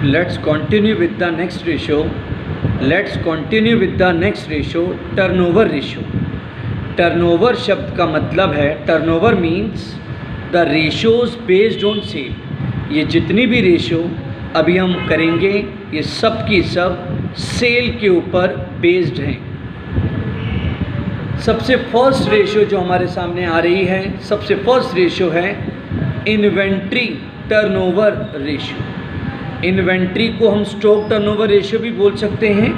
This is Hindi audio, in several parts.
Let's continue with the next ratio. Let's continue with the next ratio, turnover ratio. Turnover शब्द का मतलब है, turnover means the ratios based on sale. ये जितनी भी रेशियो अभी हम करेंगे ये सब की सब सेल के ऊपर बेस्ड हैं। सबसे फर्स्ट रेशियो जो हमारे सामने आ रही है, सबसे फर्स्ट रेशियो है इन्वेंट्री टर्नओवर रेशियो। इन्वेंट्री को हम स्टॉक टर्नओवर रेशियो भी बोल सकते हैं,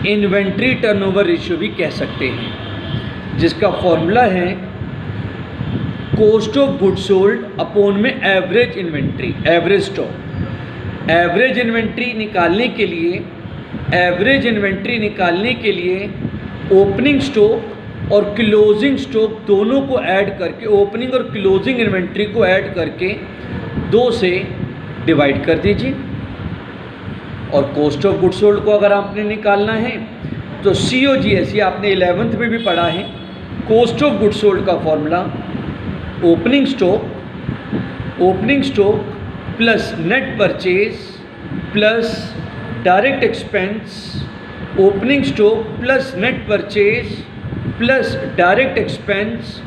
इन्वेंट्री टर्नओवर रेशियो भी कह सकते हैं, जिसका फॉर्मूला है cost of goods sold upon में average inventory, average stock. Average inventory निकालने के लिए, एवरेज इन्वेंट्री निकालने के लिए ओपनिंग स्टॉक और क्लोजिंग स्टॉक दोनों को ऐड करके, ओपनिंग और क्लोजिंग इन्वेंट्री को ऐड करके 2 से डिवाइड कर दीजिए। और कॉस्ट ऑफ गुड्स सोल्ड को अगर आपने निकालना है तो COGS, ये आपने 11th में भी पढ़ा है। कॉस्ट ऑफ गुड्स सोल्ड का formula opening stock plus net purchase plus direct expense, opening stock plus net purchase plus direct expense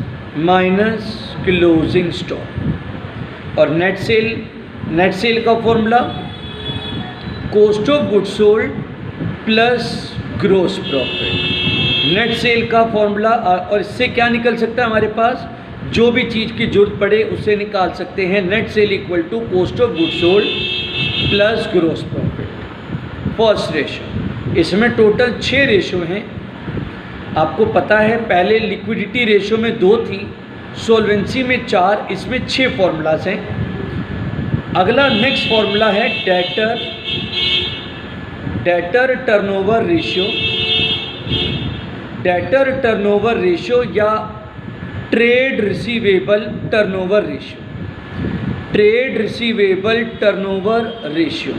minus closing stock. और नेट सेल का formula cost of goods sold plus gross profit. Net sale का फॉर्मूला, और इससे क्या निकल सकता है हमारे पास, जो भी चीज़ की जरूरत पड़े उससे निकाल सकते हैं। Net sale equal to cost of goods sold plus gross profit. First ratio, इसमें टोटल 6 रेशियो हैं। आपको पता है पहले लिक्विडिटी रेशियो में 2 थी, सोल्वेंसी में 4, इसमें 6 फॉर्मूलाज हैं। अगला नेक्स्ट फॉर्मूला है debtor turnover ratio, debtor turnover ratio या trade receivable turnover ratio, trade receivable turnover ratio,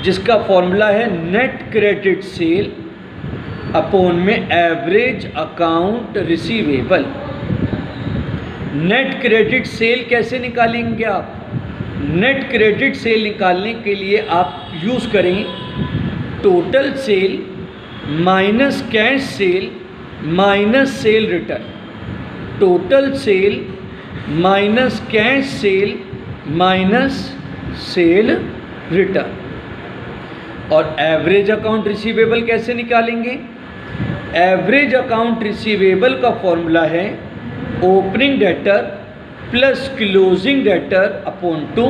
जिसका फॉर्मूला है नेट क्रेडिट सेल अपॉन में average account receivable. Net credit sale कैसे निकालेंगे आप? नेट क्रेडिट सेल निकालने के लिए आप यूज़ करें total sale minus cash cell minus cell return, total sale minus cash cell minus cell return. और एवरेज अकाउंट रिसीवेबल कैसे निकालेंगे? एवरेज अकाउंट रिसीवेबल का फॉर्मूला है opening debtor plus closing debtor upon two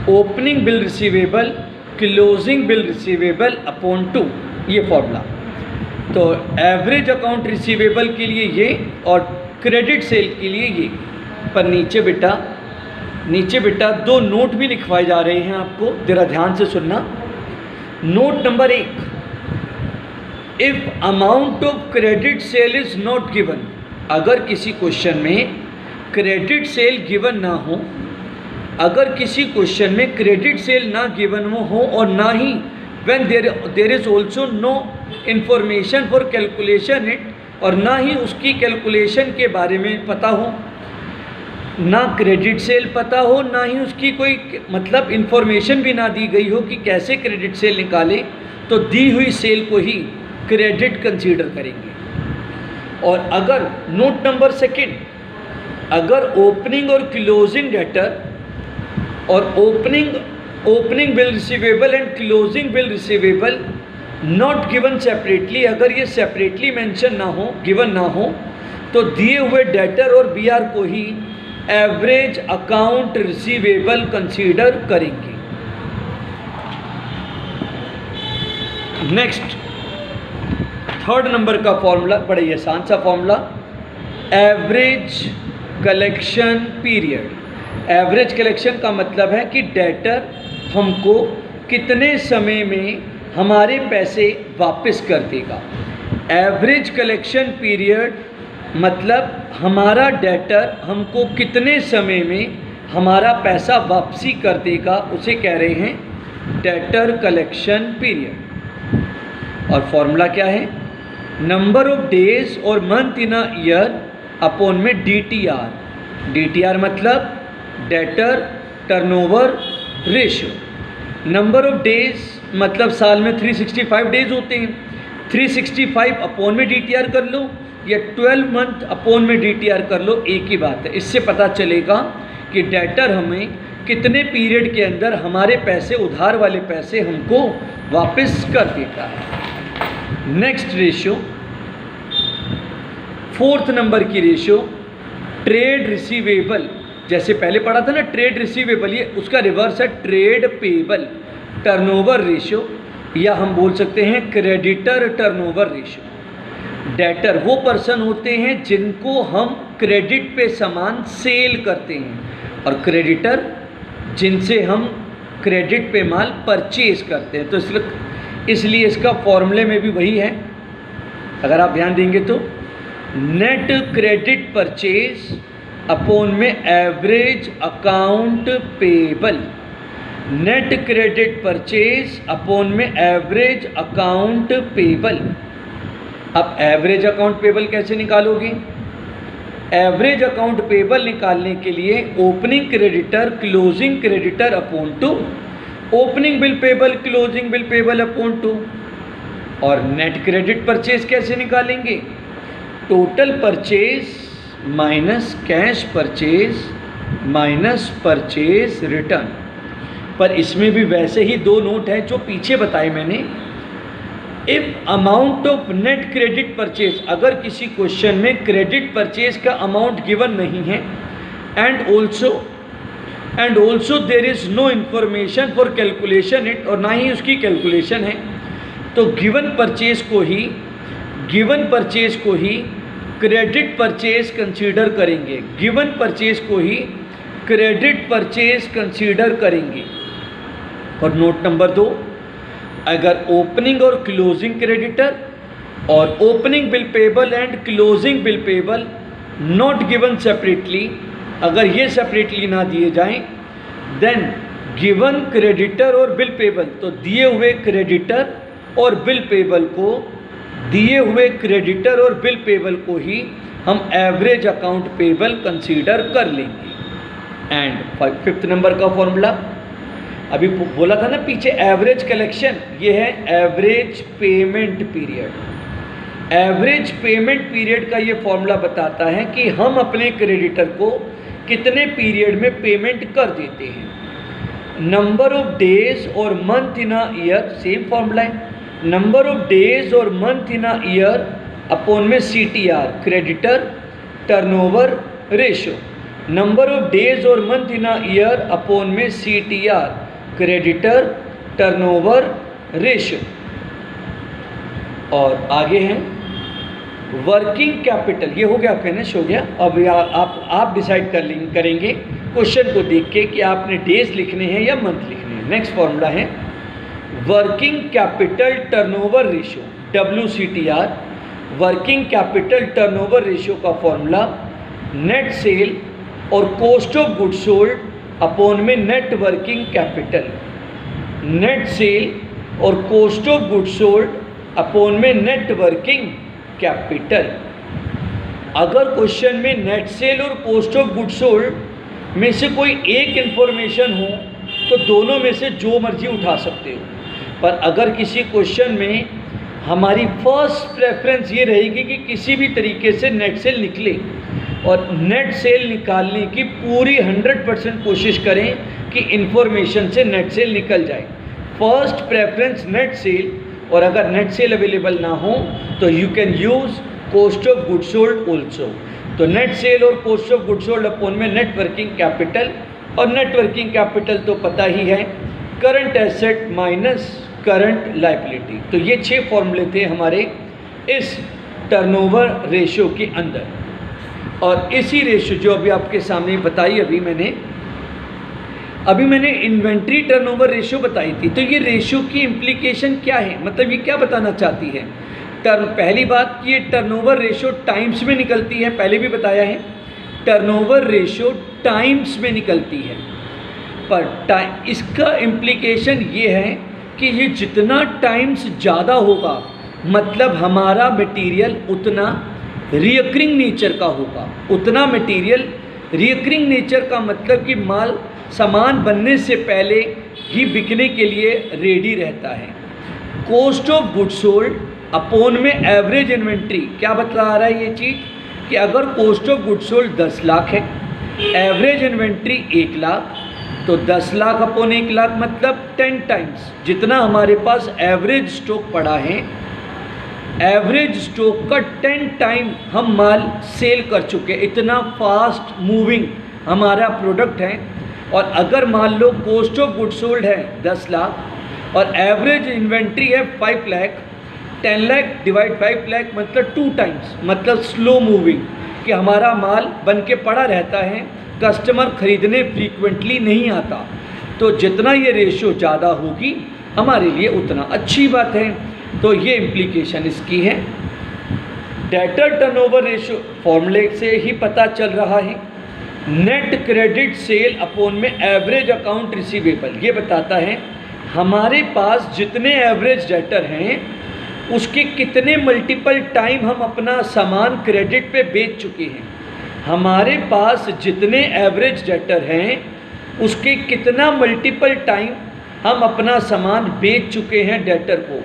opening bill receivable closing bill receivable upon two, ये फॉर्मूला। तो एवरेज अकाउंट रिसीवेबल के लिए ये और क्रेडिट सेल के लिए ये। पर नीचे बेटा 2 नोट भी लिखवाए जा रहे हैं आपको, जरा ध्यान से सुनना। Note number 1, if amount of credit sale is not given, अगर किसी क्वेश्चन में क्रेडिट सेल गिवन ना हो, अगर किसी क्वेश्चन में क्रेडिट सेल ना गिवन हो और ना ही when there is also no information for calculation it, और ना ही उसकी कैलकुलेशन के बारे में पता हो, ना क्रेडिट सेल पता हो, ना ही उसकी कोई मतलब इंफॉर्मेशन भी ना दी गई हो कि कैसे क्रेडिट सेल निकालें, तो दी हुई सेल को ही क्रेडिट कंसीडर करेंगे। और अगर नोट नंबर 2, अगर ओपनिंग और क्लोजिंग डेटर और opening bill receivable and closing bill receivable not given separately, अगर ये सेपरेटली मेंशन ना हो, गिवन ना हो, तो दिए हुए डेटर और BR को ही एवरेज अकाउंट रिसीवेबल कंसीडर करेंगे। नेक्स्ट 3rd नंबर का फॉर्मूला बड़ा ही आसान सा formula, average collection period. Average collection का मतलब है कि डेटर हमको कितने समय में हमारे पैसे वापस कर देगा। एवरेज कलेक्शन पीरियड मतलब हमारा डेटर हमको कितने समय में हमारा पैसा वापसी कर देगा, उसे कह रहे हैं डेटर कलेक्शन पीरियड। और फॉर्मूला क्या है? नंबर ऑफ डेज और month in a year upon में DTR मतलब debtor turnover ratio. Number of days मतलब साल में 365 डेज होते हैं, 365 अपॉन में DTR कर लो या 12 मंथ अपॉन में DTR कर लो, एक ही बात है। इससे पता चलेगा कि डेटर हमें कितने पीरियड के अंदर हमारे पैसे, उधार वाले पैसे हमको वापस कर देता है। नेक्स्ट रेशियो, 4th नंबर की रेशियो ट्रेड रिसीवेबल। जैसे पहले पढ़ा था ना ट्रेड रिसीवेबल, ये उसका रिवर्स है ट्रेड पेबल टर्नओवर रेशियो, या हम बोल सकते हैं क्रेडिटर टर्नओवर रेशियो। डेटर वो पर्सन होते हैं जिनको हम क्रेडिट पे सामान सेल करते हैं, और क्रेडिटर जिनसे हम क्रेडिट पे माल परचेज करते हैं। तो इसलिए इसका फॉर्मूले में भी वही है, अगर आप ध्यान देंगे तो नेट क्रेडिट परचेज अपॉन में average account payable, net credit purchase upon में एवरेज अकाउंट पेबल। अब एवरेज अकाउंट पेबल कैसे निकालोगे? एवरेज अकाउंट पेबल निकालने के लिए opening creditor closing creditor upon two opening bill payable closing bill payable upon two. और नेट क्रेडिट परचेज कैसे निकालेंगे? Total purchase minus cash purchase minus purchase return. पर इसमें भी वैसे ही दो नोट हैं जो पीछे बताए मैंने। If amount of net credit purchase, अगर किसी क्वेश्चन में क्रेडिट परचेज का अमाउंट गिवन नहीं है, and also there is no information for calculation it, और ना ही उसकी कैलकुलेशन है, तो गिवन परचेज को ही क्रेडिट परचेज कंसीडर करेंगे, गिवन परचेज को ही क्रेडिट परचेज कंसीडर करेंगे। और नोट नंबर 2, अगर ओपनिंग और क्लोजिंग क्रेडिटर और opening bill payable and closing bill payable not given separately, अगर ये सेपरेटली ना दिए जाएं, देन गिवन क्रेडिटर और बिल पेबल, तो दिए हुए क्रेडिटर और बिल पेबल को, दिए हुए क्रेडिटर और बिल पेबल को ही हम एवरेज अकाउंट पेबल कंसीडर कर लेंगे। एंड 5th नंबर का फॉर्मूला अभी बोला था ना पीछे, एवरेज कलेक्शन, ये है average payment period. Average payment period का ये फॉर्मूला बताता है कि हम अपने क्रेडिटर को कितने पीरियड में पेमेंट कर देते हैं। नंबर ऑफ डेज और month in a year, same formula है, नंबर ऑफ डेज और month in a year upon में CTR creditor turnover ratio, number of days और month in a year upon में CTR क्रेडिटर टर्नओवर रेशियो। और आगे हैं वर्किंग कैपिटल, ये हो गया, फिनिश हो गया। अब आप डिसाइड करेंगे क्वेश्चन को देख के कि आपने डेज लिखने हैं या मंथ लिखने हैं। नेक्स्ट फॉर्मूला है working capital turnover ratio, WCTR। Working capital turnover ratio का फॉर्मूला नेट सेल और cost of goods sold upon में net working capital, net sale और cost of goods sold upon में नेट वर्किंग कैपिटल। अगर क्वेश्चन में नेट सेल और कॉस्ट ऑफ गुड्स सोल्ड में से कोई एक इंफॉर्मेशन हो तो दोनों में से जो मर्जी उठा सकते हो, पर अगर किसी क्वेश्चन में हमारी फर्स्ट प्रेफरेंस ये रहेगी कि किसी भी तरीके से नेट सेल निकले, और नेट सेल निकालने की पूरी 100% कोशिश करें कि इन्फॉर्मेशन से नेट सेल निकल जाए। फर्स्ट प्रेफरेंस नेट सेल, और अगर नेट सेल अवेलेबल ना हो तो you can use cost of goods sold also. तो नेट सेल और cost of goods sold upon में नेट वर्किंग कैपिटल, और नेट वर्किंग कैपिटल तो पता ही है current asset minus current liability. तो ये 6 फॉर्मूले थे हमारे इस टर्नओवर रेशियो के अंदर। और इसी रेशियो जो अभी आपके सामने बताई, अभी मैंने इन्वेंट्री टर्नओवर रेशियो बताई थी। तो ये रेशियो की इम्प्लीकेशन क्या है, मतलब ये क्या बताना चाहती है? पहली बात, ये टर्नओवर रेशियो टाइम्स में निकलती है, पहले भी बताया है टर्नओवर रेशियो टाइम्स में निकलती है। पर इसका इम्प्लीकेशन ये है कि ये जितना टाइम्स ज़्यादा होगा, मतलब हमारा मटेरियल उतना रिकरिंग नेचर का होगा, उतना मटेरियल रिकरिंग नेचर का मतलब कि सामान बनने से पहले ही बिकने के लिए रेडी रहता है। Cost of goods sold upon में एवरेज इन्वेंट्री, क्या बतला रहा है ये चीज़ कि अगर cost of goods sold 10 lakh है, एवरेज इन्वेंट्री 1 लाख, तो 10 लाख अपॉन 1 लाख मतलब 10 टाइम्स जितना हमारे पास एवरेज स्टॉक पड़ा है, एवरेज स्टॉक का 10 टाइम हम माल सेल कर चुके हैं। इतना फास्ट मूविंग हमारा प्रोडक्ट है। और अगर मान low cost of goods sold है 10 लाख और एवरेज इन्वेंट्री है 5 लाख, 10 लाख डिवाइड 5 लाख मतलब 2 टाइम्स, मतलब स्लो मूविंग कि हमारा माल बन के पड़ा रहता है, कस्टमर खरीदने फ्रीक्वेंटली नहीं आता। तो जितना ये रेशियो ज़्यादा होगी हमारे लिए उतना अच्छी बात है। तो ये इम्प्लीकेशन इसकी है। डेटर टर्नओवर रेशियो फॉर्मूले से ही पता चल रहा है। नेट क्रेडिट सेल अपॉन में एवरेज अकाउंट रिसीवेबल, ये बताता है हमारे पास जितने एवरेज डेटर हैं उसके कितने मल्टीपल टाइम हम अपना सामान क्रेडिट पे बेच चुके हैं। हमारे पास जितने एवरेज डेटर हैं उसके कितना मल्टीपल टाइम हम अपना सामान बेच चुके हैं डेटर को।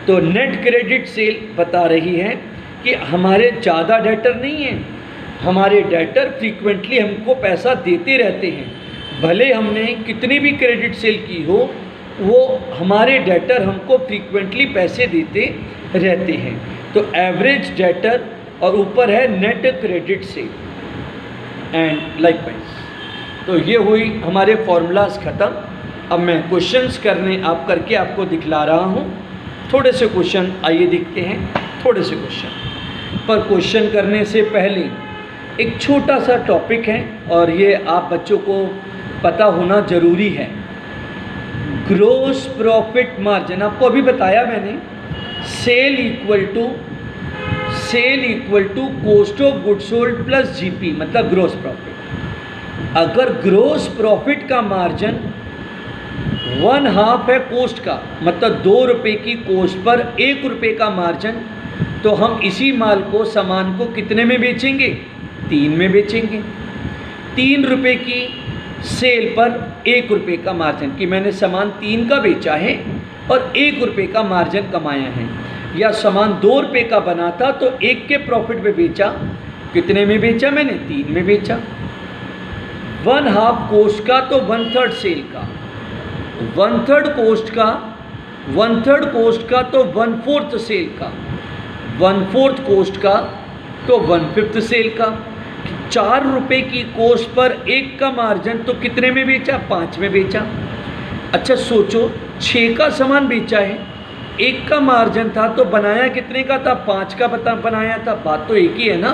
तो नेट क्रेडिट सेल बता रही है कि हमारे ज़्यादा डेटर नहीं हैं, हमारे डेटर फ्रीक्वेंटली हमको पैसा देते रहते हैं। भले हमने कितनी भी क्रेडिट सेल की हो, वो हमारे डेटर हमको फ्रीक्वेंटली पैसे देते रहते हैं। तो एवरेज डेटर और ऊपर है net credit cell and likewise. तो ये हुई हमारे फॉर्मूलाज ख़त्म। अब मैं क्वेश्चंस करके आपको दिखला रहा हूँ। थोड़े से क्वेश्चन आइए देखते हैं, थोड़े से क्वेश्चन। पर क्वेश्चन करने से पहले एक छोटा सा टॉपिक है और ये आप बच्चों को पता होना ज़रूरी है। ग्रोस प्रॉफिट मार्जिन आपको अभी बताया मैंने, sale equal to cost of goods sold plus GP मतलब ग्रोस प्रॉफिट। अगर ग्रोस प्रॉफिट का मार्जिन 1/2 है कॉस्ट का, मतलब 2 रुपये की कॉस्ट पर 1 रुपये का मार्जिन, तो हम इसी माल को सामान को कितने में बेचेंगे? 3 में बेचेंगे। 3 रुपये की सेल पर 1 रुपये का मार्जिन कि मैंने सामान 3 का बेचा है और 1 रुपये का मार्जिन कमाया है। या सामान 2 रुपये का बना था तो 1 के प्रॉफिट में बेचा, कितने में बेचा मैंने? 3 में बेचा। 1/2 कॉस्ट का तो 1/3 सेल का, 1/3 कॉस्ट का 1/3 कॉस्ट का तो 1/4 सेल का, 1/4 कॉस्ट का तो 1/5 सेल का। 4 रुपये की कॉस्ट पर 1 का मार्जिन तो कितने में बेचा? 5 में बेचा। अच्छा सोचो, 6 का सामान बेचा है, 1 का मार्जिन था तो बनाया कितने का था? 5 का बनाया था। बात तो एक ही है ना।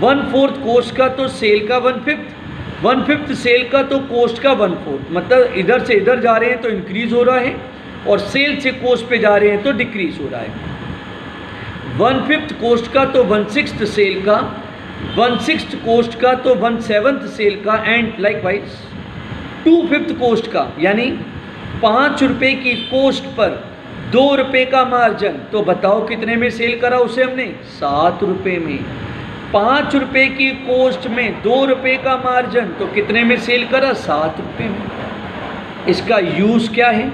1/4 कॉस्ट का तो सेल का 1/5 सेल का तो कॉस्ट का 1/4, मतलब इधर से इधर जा रहे हैं तो इंक्रीज हो रहा है और सेल से कॉस्ट पे जा रहे हैं तो डिक्रीज हो रहा है। 1/5 कॉस्ट का तो 1/6 सेल का, 1/6 कॉस्ट का तो 1/7 सेल का एंड लाइकवाइज 2/5 कॉस्ट का, यानी 5 रुपये की कॉस्ट पर 2 रुपये का मार्जिन, तो बताओ कितने में सेल करा उसे हमने? 7 रुपये में। 5 रुपये की कॉस्ट में 2 रुपये का मार्जिन तो कितने में सेल करा? 7 रुपये में। इसका यूज़ क्या है?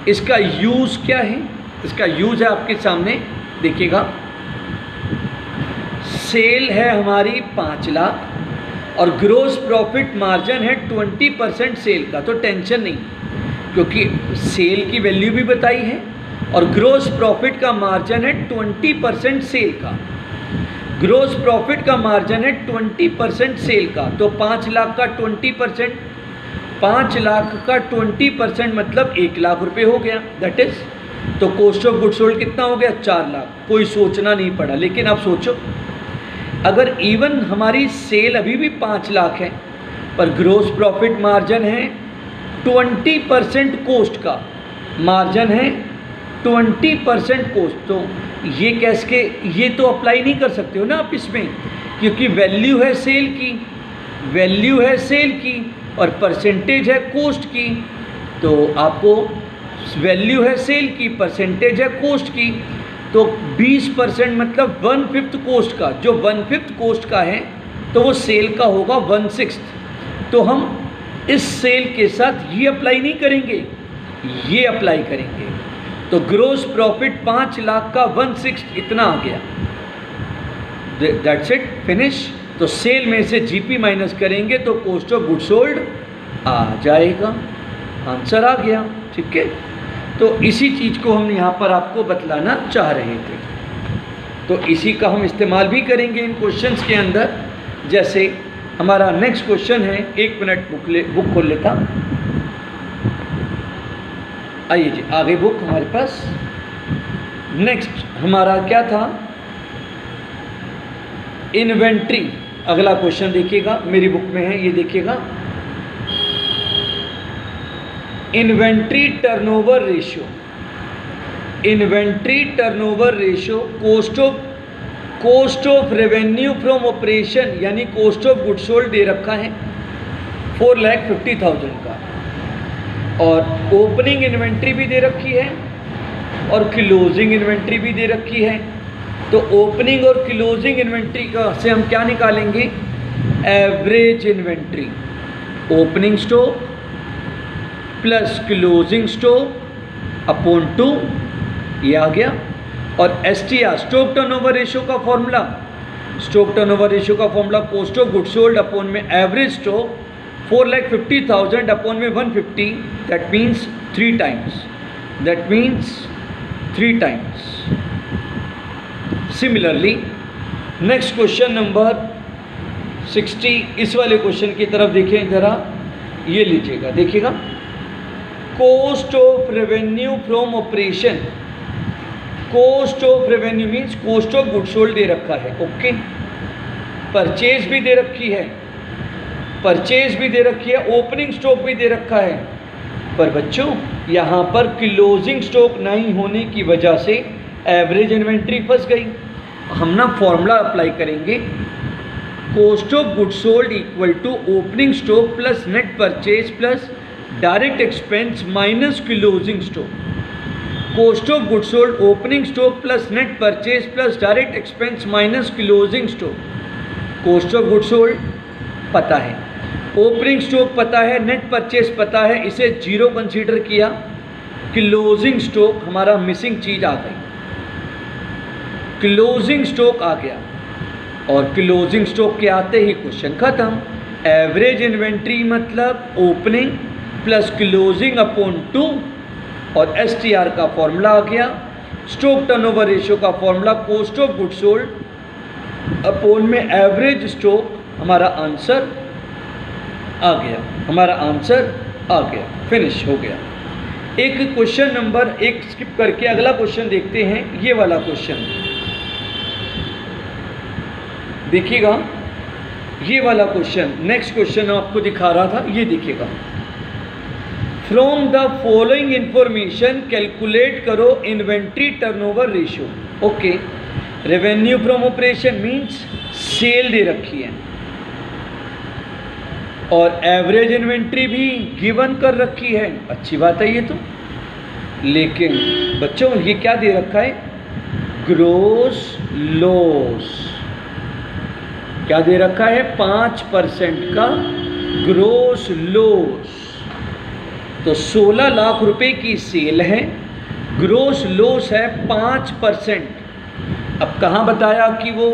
इसका यूज़ क्या है? इसका यूज़ है आपके सामने, देखिएगा। सेल है हमारी 5 लाख और ग्रोस प्रॉफिट मार्जिन है 20% सेल का, तो टेंशन नहीं क्योंकि सेल की वैल्यू भी बताई है और ग्रोस प्रॉफिट का मार्जिन है 20% सेल का। ग्रोस प्रॉफिट का मार्जिन है 20% सेल का, तो 5 लाख का 20%, 5 लाख का 20% मतलब 1 लाख रुपए हो गया। दैट इज, तो कॉस्ट ऑफ गुड्स सोल्ड कितना हो गया? 4 लाख। कोई सोचना नहीं पड़ा। लेकिन अब सोचो, अगर इवन हमारी सेल अभी भी 5 लाख है पर ग्रोस प्रॉफिट मार्जिन है 20% कॉस्ट का, मार्जिन है 20% कॉस्ट, तो ये कैसे, ये तो अप्लाई नहीं कर सकते हो ना आप इसमें, क्योंकि वैल्यू है सेल की, वैल्यू है सेल की और परसेंटेज है कॉस्ट की। तो आपको वैल्यू है सेल की, परसेंटेज है कॉस्ट की, तो 20% मतलब 1/5 कॉस्ट का, जो 1/5 कॉस्ट का है तो वो सेल का होगा 1/6। तो हम इस सेल के साथ ये अप्लाई नहीं करेंगे, ये अप्लाई करेंगे। तो ग्रोस प्रॉफिट 5 लाख का 1/6 इतना आ गया। That's it, finish. तो सेल में से जीपी माइनस करेंगे तो कॉस्ट ऑफ गुड्स सोल्ड आ जाएगा, आंसर आ गया। ठीक है, तो इसी चीज़ को हम यहाँ पर आपको बतलाना चाह रहे थे। तो इसी का हम इस्तेमाल भी करेंगे इन क्वेश्चंस के अंदर। जैसे हमारा नेक्स्ट क्वेश्चन है, 1 मिनट बुक खोल लेता। आइए जी, आ गई बुक हमारे पास। नेक्स्ट हमारा क्या था, इन्वेंट्री। अगला क्वेश्चन देखिएगा, मेरी बुक में है, ये देखिएगा। Inventory turnover ratio, inventory turnover ratio cost of revenue from operation यानी कॉस्ट ऑफ गुड्स सोल्ड दे रखा है 4,50,000 का, और ओपनिंग इन्वेंट्री भी दे रखी है और क्लोजिंग इन्वेंट्री भी दे रखी है। तो ओपनिंग और क्लोजिंग इन्वेंट्री का से हम क्या निकालेंगे, average inventory. Opening stock plus closing stock upon 2, ये आ गया। और STR स्टॉक टर्नओवर रेशियो का फॉर्मूला, स्टॉक टर्नओवर रेशियो का formula cost of goods sold upon में एवरेज स्टॉक 4,50,000 अपॉन में 150, that means 3 times, that means 3 times. Similarly next question number 60, इस वाले क्वेश्चन की तरफ देखें ज़रा, ये लीजिएगा, देखिएगा। Cost of revenue from operation, cost of revenue means cost of goods sold दे रखा है, ओके। परचेज भी दे रखी है, परचेज भी दे रखी है, ओपनिंग स्टॉक भी दे रखा है। पर बच्चों यहाँ पर क्लोजिंग स्टॉक नहीं होने की वजह से एवरेज इन्वेंट्री फंस गई। हम ना फॉर्मूला अप्लाई करेंगे, cost of goods sold equal to opening stock plus net purchase plus direct expense minus closing stock. Cost of goods sold opening stock plus net purchase plus direct expense minus closing stock. Cost of goods sold पता है, ओपनिंग स्टॉक पता है, नेट परचेज पता है, इसे जीरो कंसीडर किया। क्लोजिंग स्टॉक हमारा मिसिंग चीज़ आ गई, क्लोजिंग स्टॉक आ गया, और क्लोजिंग स्टॉक के आते ही क्वेश्चन खत्म। एवरेज इन्वेंट्री मतलब ओपनिंग प्लस क्लोजिंग अपॉन 2, और STR का फॉर्मूला आ गया। स्टॉक टर्नओवर रेशियो का formula cost of goods sold upon में एवरेज स्टॉक, हमारा आंसर आ गया, हमारा आंसर आ गया, फिनिश हो गया। एक क्वेश्चन नंबर 1 स्किप करके अगला क्वेश्चन देखते हैं। ये वाला क्वेश्चन देखिएगा, ये वाला क्वेश्चन, नेक्स्ट क्वेश्चन आपको दिखा रहा था, ये देखिएगा। From the following information calculate करो inventory turnover ratio, okay. Revenue from operation means sale दे रखी है, और एवरेज इन्वेंट्री भी गिवन कर रखी है, अच्छी बात है ये तो। लेकिन बच्चों ये क्या दे रखा है, ग्रोस लॉस, क्या दे रखा है, 5% का ग्रोस लॉस। तो 16 लाख रुपए की सेल है, ग्रोस लॉस है 5%। अब कहाँ बताया कि वो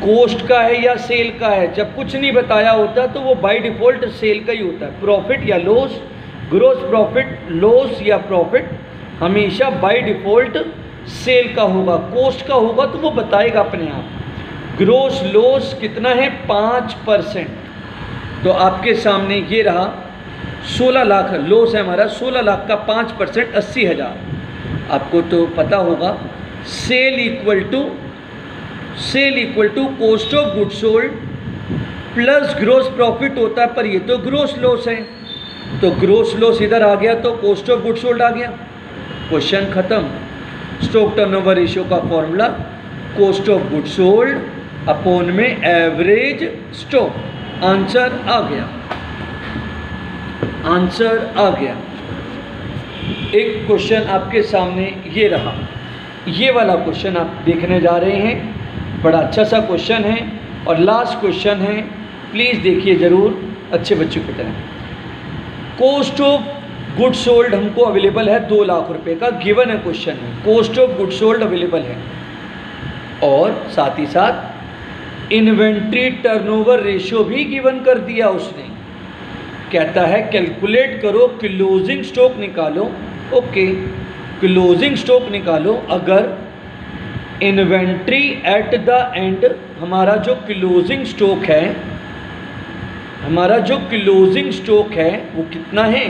कॉस्ट का है या सेल का है, जब कुछ नहीं बताया होता तो वो बाय डिफ़ॉल्ट सेल का ही होता है। प्रॉफिट या लॉस, ग्रोस प्रॉफिट, लॉस या प्रॉफिट हमेशा बाय डिफ़ॉल्ट सेल का होगा। कॉस्ट का होगा तो वो बताएगा अपने आप। ग्रोस लॉस कितना है, 5%। तो आपके सामने ये रहा 16 लाख लॉस है हमारा, 16 लाख का 5% 80,000। आपको तो पता होगा sale equal to cost of goods sold plus gross profit होता है, पर ये तो ग्रोस लॉस है। तो ग्रोस लॉस इधर आ गया तो कॉस्ट ऑफ गुड्स सोल्ड आ गया, क्वेश्चन खत्म। स्टॉक टर्नओवर रेशियो का formula cost of goods sold upon में एवरेज स्टॉक, आंसर आ गया, आंसर आ गया। एक क्वेश्चन आपके सामने ये रहा, ये वाला क्वेश्चन आप देखने जा रहे हैं, बड़ा अच्छा सा क्वेश्चन है और लास्ट क्वेश्चन है, प्लीज़ देखिए ज़रूर अच्छे बच्चों की तरह। कॉस्ट ऑफ गुड सोल्ड हमको अवेलेबल है 2 लाख रुपए का, गिवन है क्वेश्चन में, cost of good sold available है। और साथ ही साथ इन्वेंट्री टर्नओवर रेशियो भी गिवन कर दिया उसने। कहता है कैलकुलेट करो, क्लोजिंग स्टॉक निकालो। ओके, क्लोजिंग स्टॉक निकालो। अगर इन्वेंट्री एट द एंड, हमारा जो क्लोजिंग स्टॉक है, हमारा जो क्लोजिंग स्टॉक है वो कितना है,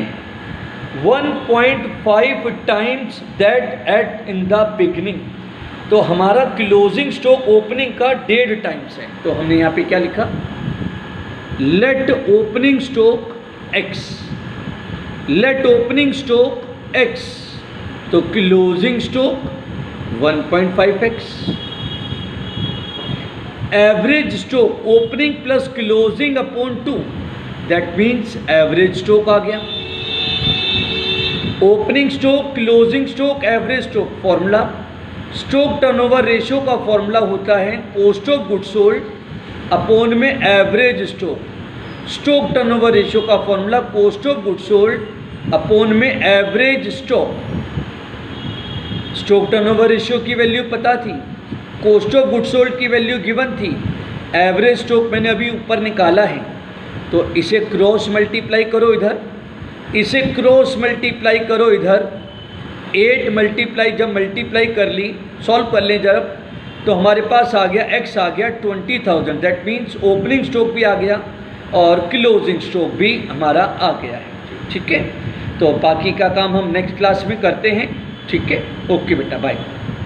1.5 times that at in the beginning. तो हमारा क्लोजिंग स्टॉक ओपनिंग का 1.5 टाइम्स है। तो हमने यहाँ पे क्या लिखा, let opening stock x, let opening stock x, तो closing stock 1.5x। Average stock opening plus closing upon 2, that means average stock आ गया। Opening stock, closing stock, average stock, formula stock turnover ratio का फॉर्मूला होता है cost of good sold upon में average stock. Stock turnover ratio का formula cost of good sold upon में average stock. Stock turnover ratio की वैल्यू पता थी, कॉस्ट ऑफ गुड सोल्ड की वैल्यू गिवन थी, एवरेज स्टॉक मैंने अभी ऊपर निकाला है। तो इसे क्रॉस मल्टीप्लाई करो इधर, इसे क्रॉस मल्टीप्लाई करो इधर। 8 मल्टीप्लाई, जब मल्टीप्लाई कर ली, सॉल्व कर लें जब, तो हमारे पास आ गया x आ गया 20,000। दैट मीन्स ओपनिंग स्टॉक भी आ गया और क्लोजिंग स्टॉक भी हमारा आ गया है। ठीक है, तो बाकी का काम हम नेक्स्ट क्लास में करते हैं। ठीक है, ओके बेटा, बाय।